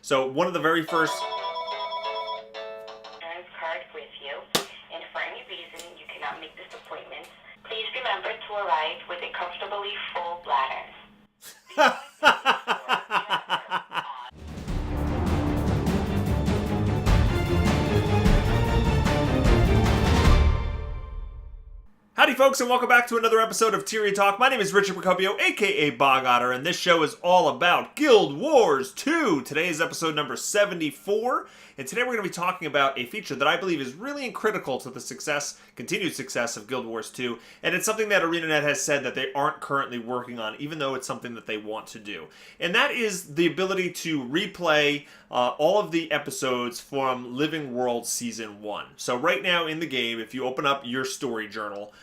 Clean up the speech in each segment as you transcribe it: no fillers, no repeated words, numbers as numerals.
So one of the very first... card with you, and for any reason you cannot make this appointment, please remember to arrive with a comfortably full bladder. Howdy folks, and welcome back to another episode of Tyria Talk. My name is Richard Procopio, aka Bog Otter, and this show is all about Guild Wars 2. Today is episode number 74, and today we're going to be talking about a feature that I believe is really critical to the continued success of Guild Wars 2, and it's something that ArenaNet has said that they aren't currently working on, even though it's something that they want to do. And that is the ability to replay all of the episodes from Living World Season 1. So right now in the game, if you open up your story journal,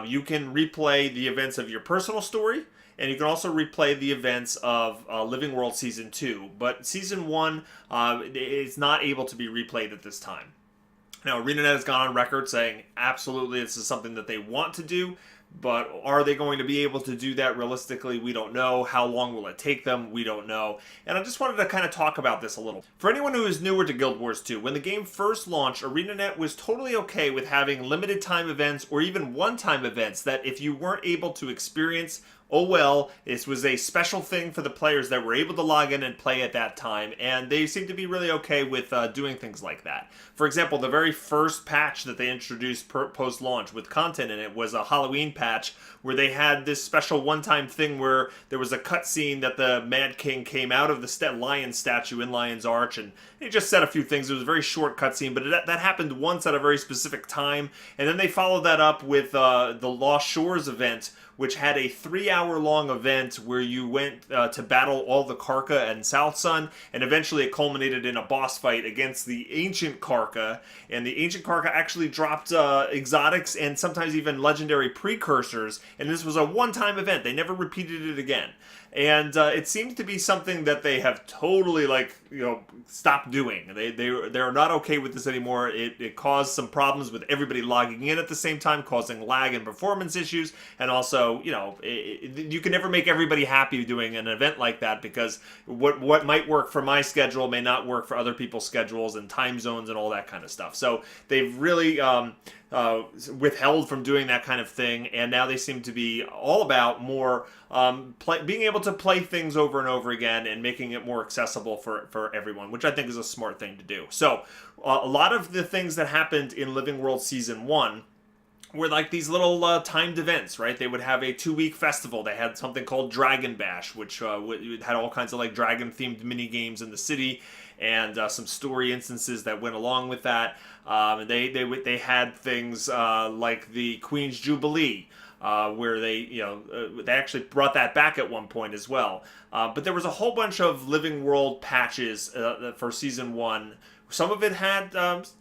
you can replay the events of your personal story, and you can also replay the events of Living World Season 2. But Season 1 is not able to be replayed at this time. Now, ArenaNet has gone on record saying, absolutely, this is something that they want to do, but are they going to be able to do that realistically? We don't know. How long will it take them? We don't know. And I just wanted to kind of talk about this a little. For anyone who is newer to Guild Wars 2, when the game first launched, ArenaNet was totally okay with having limited time events or even one-time events that if you weren't able to experience, oh well, this was a special thing for the players that were able to log in and play at that time, and they seem to be really okay with doing things like that. For example, the very first patch that they introduced post-launch with content in it was a Halloween patch where they had this special one-time thing where there was a cutscene that the Mad King came out of the lion statue in Lion's Arch, and he just said a few things. It was a very short cutscene, but that happened once at a very specific time, and then they followed that up with the Lost Shores event, which had a 3-hour-long event where you went to battle all the Karka and South Sun, and eventually it culminated in a boss fight against the Ancient Karka, and the Ancient Karka actually dropped exotics and sometimes even legendary precursors, and this was a one-time event. They never repeated it again. And it seems to be something that they have totally, stopped doing. They're not okay with this anymore. It caused some problems with everybody logging in at the same time, causing lag and performance issues. And also, you can never make everybody happy doing an event like that because what might work for my schedule may not work for other people's schedules and time zones and all that kind of stuff. So they've really withheld from doing that kind of thing, and now they seem to be all about more being able to play things over and over again and making it more accessible for everyone, which I think is a smart thing to do. So a lot of the things that happened in Living World Season 1 were like these little timed events, right? They would have a 2-week festival. They had something called Dragon Bash, which had all kinds of dragon-themed mini games in the city, and some story instances that went along with that. They had things like the Queen's Jubilee, where they actually brought that back at one point as well. But there was a whole bunch of Living World patches for Season 1. Some of it had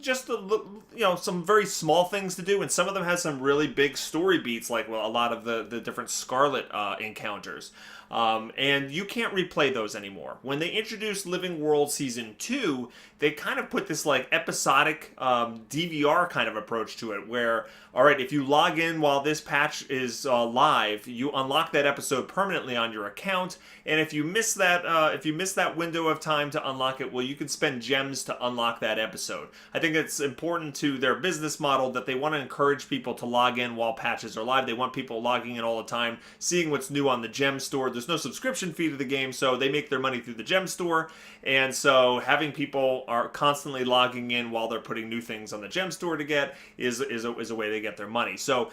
just some very small things to do, and some of them had some really big story beats, like a lot of the different Scarlet encounters. And you can't replay those anymore. When they introduced Living World Season 2, they kind of put this episodic DVR kind of approach to it, where, alright, if you log in while this patch is live, you unlock that episode permanently on your account, and if you miss that window of time to unlock it, well, you can spend gems to unlock that episode. I think it's important to their business model that they want to encourage people to log in while patches are live. They want people logging in all the time, seeing what's new on the gem store. There's no subscription fee to the game, so they make their money through the gem store, and so having people are constantly logging in while they're putting new things on the gem store to get is a way to get their money. So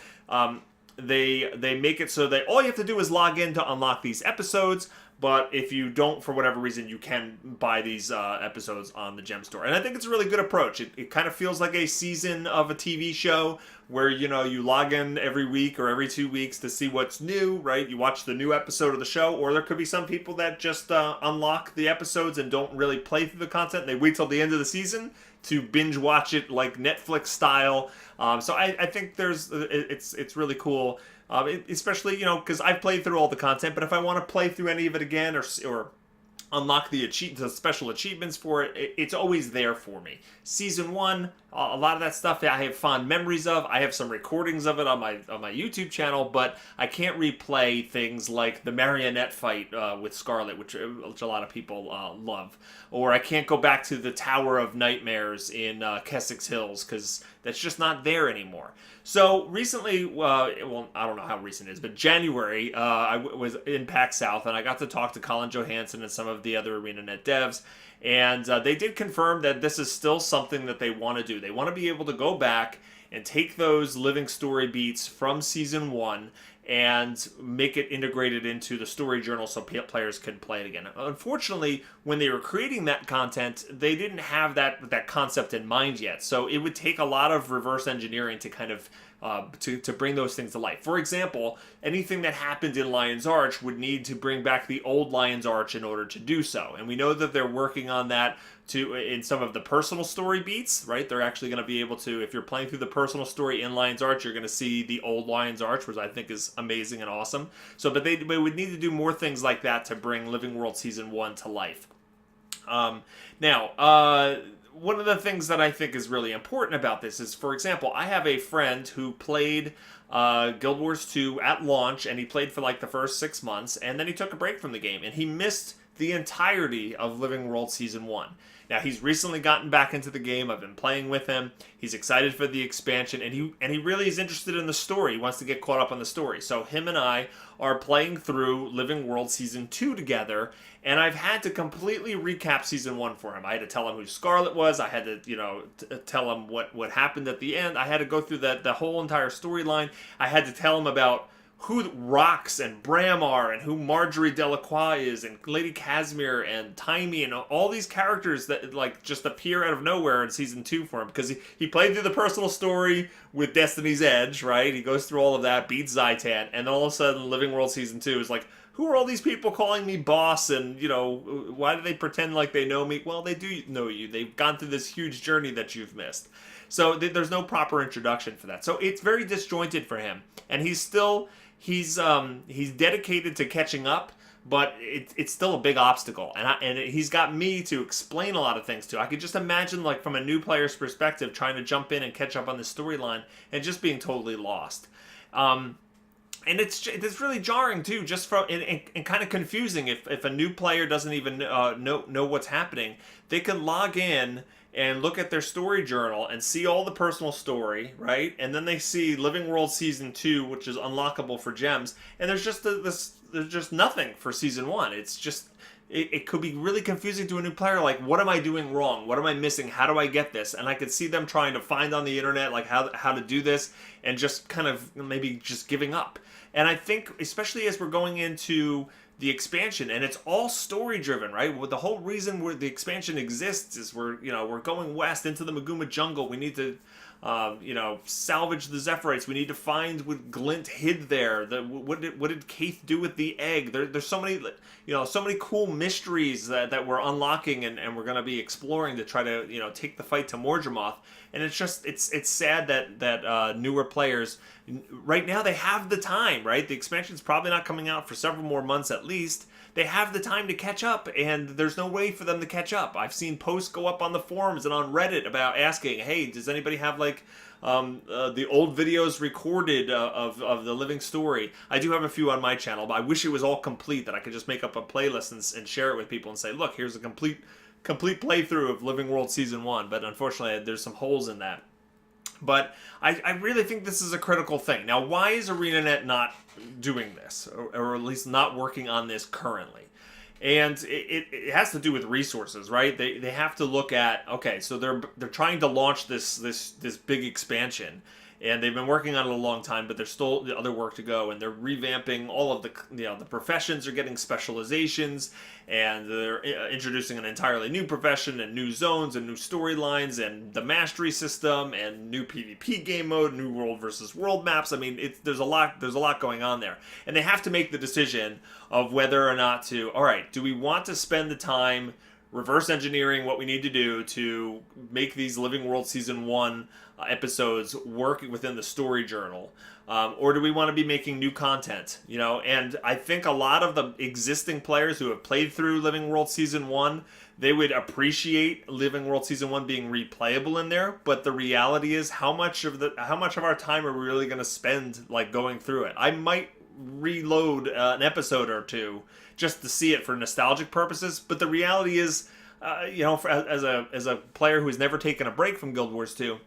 they make it so that all you have to do is log in to unlock these episodes, but if you don't, for whatever reason, you can buy these episodes on the gem store. And I think it's a really good approach. It kind of feels like a season of a TV show where, you log in every week or every 2 weeks to see what's new, right? You watch the new episode of the show, or there could be some people that just unlock the episodes and don't really play through the content. They wait till the end of the season to binge watch it like Netflix style. So I think it's really cool. Especially, because I've played through all the content, but if I want to play through any of it again or unlock the special achievements for it. It's always there for me. Season 1, a lot of that stuff I have fond memories of. I have some recordings of it on my YouTube channel, but I can't replay things like the marionette fight with Scarlet, which a lot of people love. Or I can't go back to the Tower of Nightmares in Kessex Hills, because that's just not there anymore. So recently, well, I don't know how recent it is, but January, I was in PAX South, and I got to talk to Colin Johansson and some of the other ArenaNet devs, and they did confirm that this is still something that they want to do. They want to be able to go back and take those living story beats from Season 1 and make it integrated into the story journal so players can play it again. Unfortunately, when they were creating that content, they didn't have that concept in mind yet. So it would take a lot of reverse engineering to kind of to bring those things to life. For example, anything that happened in Lion's Arch would need to bring back the old Lion's Arch in order to do so. And we know that they're working on that in some of the personal story beats, right? They're actually going to be able to, if you're playing through the personal story in Lion's Arch, you're going to see the old Lion's Arch, which I think is amazing and awesome. So, but they would need to do more things like that to bring Living World Season 1 to life. One of the things that I think is really important about this is, for example, I have a friend who played Guild Wars 2 at launch, and he played for like the first 6 months, and then he took a break from the game, and he missed the entirety of Living World Season 1. Now, he's recently gotten back into the game. I've been playing with him. He's excited for the expansion, and he really is interested in the story. He wants to get caught up on the story. So him and I are playing through Living World Season 2 together, and I've had to completely recap Season 1 for him. I had to tell him who Scarlet was. I had to, tell him what happened at the end. I had to go through the whole entire storyline. I had to tell him about who Rox and Bram are, and who Marjorie Delacroix is, and Lady Casimir and Timey, and all these characters that like just appear out of nowhere in Season 2 for him, because he played through the personal story with Destiny's Edge, right? He goes through all of that, beats Zaitan, and all of a sudden Living World Season 2 is like, who are all these people calling me boss, and, why do they pretend like they know me? Well, they do know you. They've gone through this huge journey that you've missed. So there's no proper introduction for that. So it's very disjointed for him, and he's dedicated to catching up, but it's still a big obstacle, and he's got me to explain a lot of things to. I could just imagine, like, from a new player's perspective, trying to jump in and catch up on the storyline and just being totally lost. And it's really jarring too, just from and kind of confusing if a new player doesn't even know what's happening. They can log in and look at their story journal and see all the personal story, right? And then they see Living World Season 2, which is unlockable for gems, and there's just nothing for Season 1. It's just it could be really confusing to a new player, like, what am I doing wrong? What am I missing? How do I get this? And I could see them trying to find on the internet, like, how to do this, and just kind of maybe just giving up. And I think, especially as we're going into the expansion, and it's all story driven, right? Well, the whole reason where the expansion exists is we're going west into the Maguma jungle. We need to salvage the Zephyrites. We need to find what Glint hid there. What did Kaith do with the egg? There's so many cool mysteries that we're unlocking and we're going to be exploring to try to take the fight to Morgemoth. And it's sad that newer players right now, they have the time, right? The expansion's probably not coming out for several more months at least. They have the time to catch up, and there's no way for them to catch up. I've seen posts go up on the forums and on Reddit about asking, hey, does anybody have the old videos recorded of the living story? I do have a few on my channel, but I wish it was all complete, that I could just make up a playlist and share it with people and say, look, here's a complete playthrough of Living World Season 1, but unfortunately there's some holes in that. But I really think this is a critical thing. Now, why is ArenaNet not doing this, or at least not working on this currently? And it has to do with resources, right? They have to look at, okay, so they're trying to launch this big expansion, and they've been working on it a long time, but there's still other work to go, and they're revamping all of the professions are getting specializations, and they're introducing an entirely new profession and new zones and new storylines and the mastery system and new PvP game mode, new world versus world maps. I mean, there's a lot going on there, and they have to make the decision of whether or not to, all right, do we want to spend the time reverse engineering what we need to do to make these Living World Season 1 episodes work within the story journal? Or do we want to be making new content? And I think a lot of the existing players who have played through Living World Season 1, they would appreciate Living World Season 1 being replayable in there, but the reality is how much of our time are we really going to spend going through it? I might reload an episode or two just to see it for nostalgic purposes, but the reality is, as a player who's never taken a break from Guild Wars 2,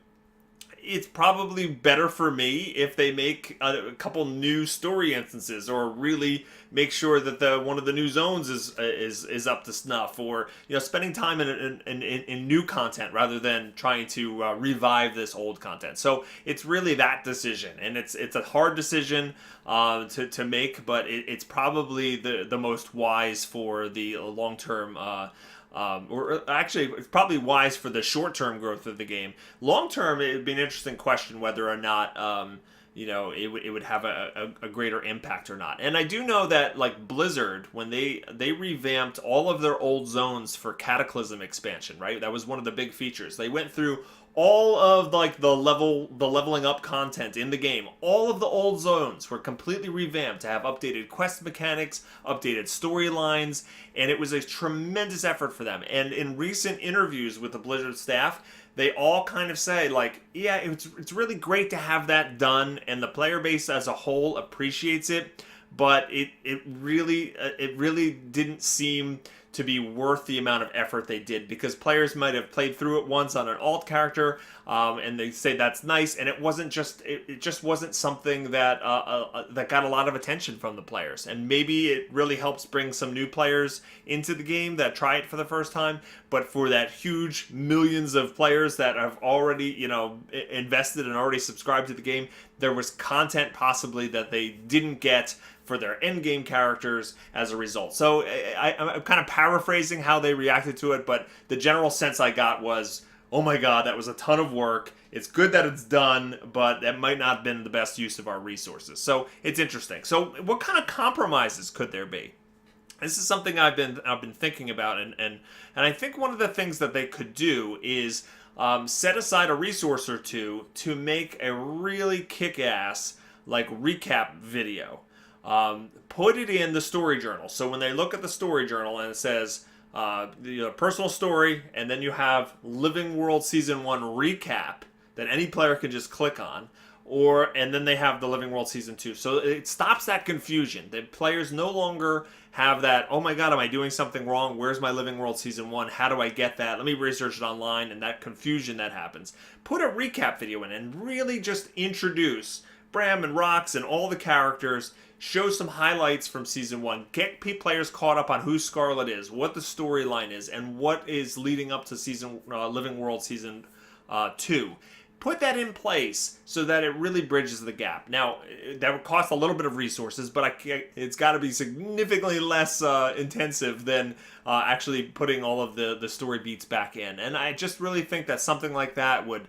it's probably better for me if they make a couple new story instances, or really make sure that one of the new zones is up to snuff, or spending time in new content rather than trying to revive this old content. So it's really that decision, and it's a hard decision to make, but it's probably the most wise for the long term. Or actually, it's probably wise for the short-term growth of the game. Long-term, it would be an interesting question whether or not, it would have a greater impact or not. And I do know that, Blizzard, when they revamped all of their old zones for Cataclysm expansion, right? That was one of the big features. They went through all of the leveling up content in the game. All of the old zones were completely revamped to have updated quest mechanics, updated storylines, and it was a tremendous effort for them. And in recent interviews with the Blizzard staff, they all kind of say, yeah, it's really great to have that done, and the player base as a whole appreciates it, but it really didn't seem to be worth the amount of effort they did, because players might have played through it once on an alt character, and they say that's nice, and it just wasn't something that that got a lot of attention from the players. And maybe it really helps bring some new players into the game that try it for the first time, but for that huge millions of players that have already invested and already subscribed to the game, there was content possibly that they didn't get for their endgame characters as a result. So I'm kind of paraphrasing how they reacted to it, but the general sense I got was, oh my god, that was a ton of work. It's good that it's done, but that might not have been the best use of our resources. So it's interesting. So what kind of compromises could there be? This is something I've been thinking about, and I think one of the things that they could do is set aside a resource or two to make a really kick-ass recap video. Put it in the story journal. So when they look at the story journal and it says personal story, and then you have Living World Season 1 recap that any player can just click on, and then they have the Living World Season 2. So it stops that confusion. The players no longer have that, oh my god, am I doing something wrong? Where's my Living World Season 1? How do I get that? Let me research it online, and that confusion that happens. Put a recap video in and really just introduce Bram and Rox and all the characters. Show some highlights from Season 1. Get players caught up on who Scarlet is, what the storyline is, and what is leading up to Living World Season 2. Put that in place so that it really bridges the gap. Now, that would cost a little bit of resources, but it's got to be significantly less intensive than actually putting all of the story beats back in. And I just really think that something like that would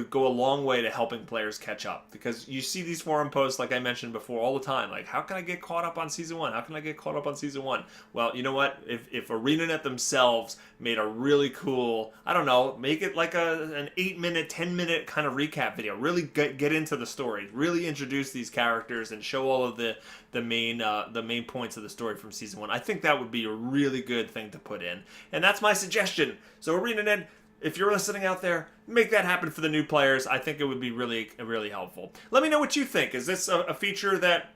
go a long way to helping players catch up, because you see these forum posts, like I mentioned before, all the time, how can I get caught up on Season 1? How can I get caught up on Season 1? Well, you know what? If ArenaNet themselves made a really cool, I don't know, make it like an 8-minute, 10-minute kind of recap video, really get into the story, really introduce these characters and show all of the main points of the story from Season 1, I think that would be a really good thing to put in. And that's my suggestion. So ArenaNet, if you're listening out there, make that happen for the new players. I think it would be really, really helpful. Let me know what you think. Is this a feature that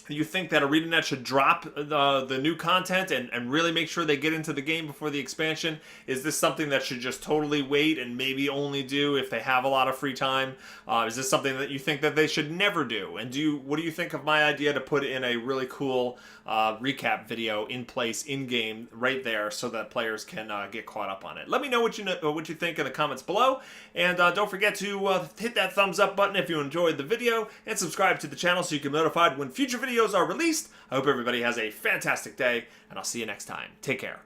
you think that ArenaNet should drop the new content and really make sure they get into the game before the expansion? Is this something that should just totally wait and maybe only do if they have a lot of free time? Is this something that you think that they should never do? And what do you think of my idea to put in a really cool recap video in place in-game right there so that players can get caught up on it? Let me know what you think in the comments below. And don't forget to hit that thumbs up button if you enjoyed the video, and subscribe to the channel so you can be notified when future videos are released. I hope everybody has a fantastic day, and I'll see you next time. Take care.